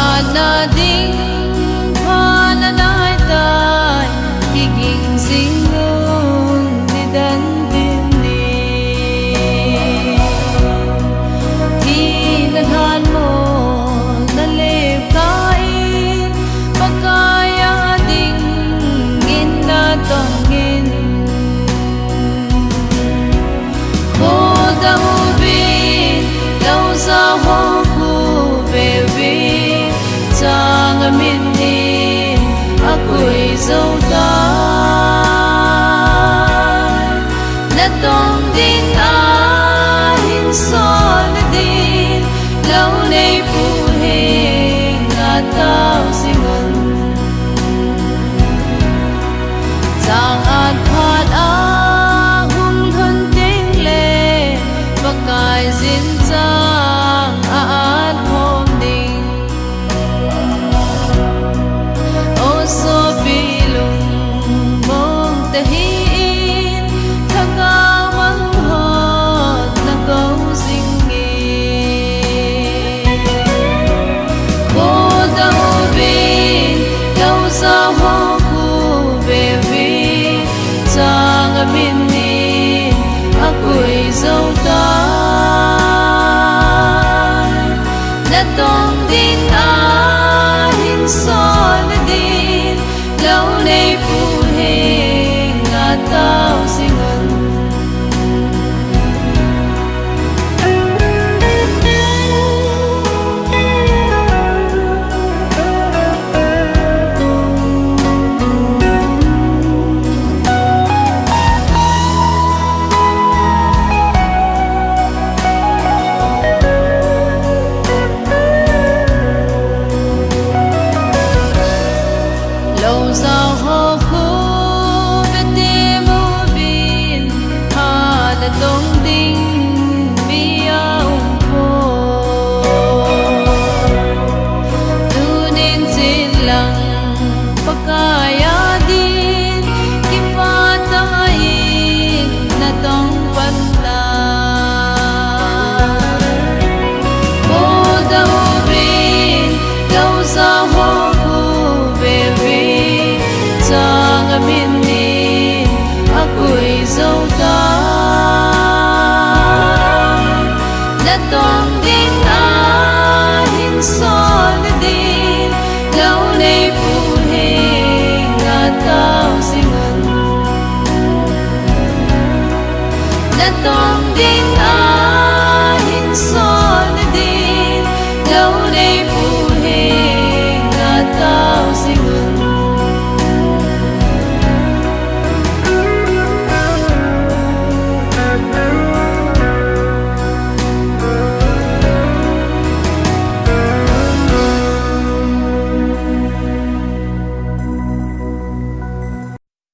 na ding pananay tay higing singon ni dan dinli tinanhan mo nalip kain pagkaya ding ginatongin Hoda ubin lau sa hoku baby Sang aminin ako'y sautan Natong din ahin solidin Lau na'y puhing ataw singon Sang agpat ahong hunting le Bakay zinsang aan hong ding So bilong mong tahiin Tagawang hot na kausingin Koda ubin Lau sa hoku baby Sang aminin ako'y sautan Natong din ahin solidin Lau na'y puhing ataw singon Lau sa hoku bete mo bin halatong ding biyaong po Tunin silang pagkaya din kipatayin na tong pantan Koda ubin lau sa hoku baby Sang aminin ako'y sautan Natong din ahin solidin Lau na'y puhing ataw singon Natong din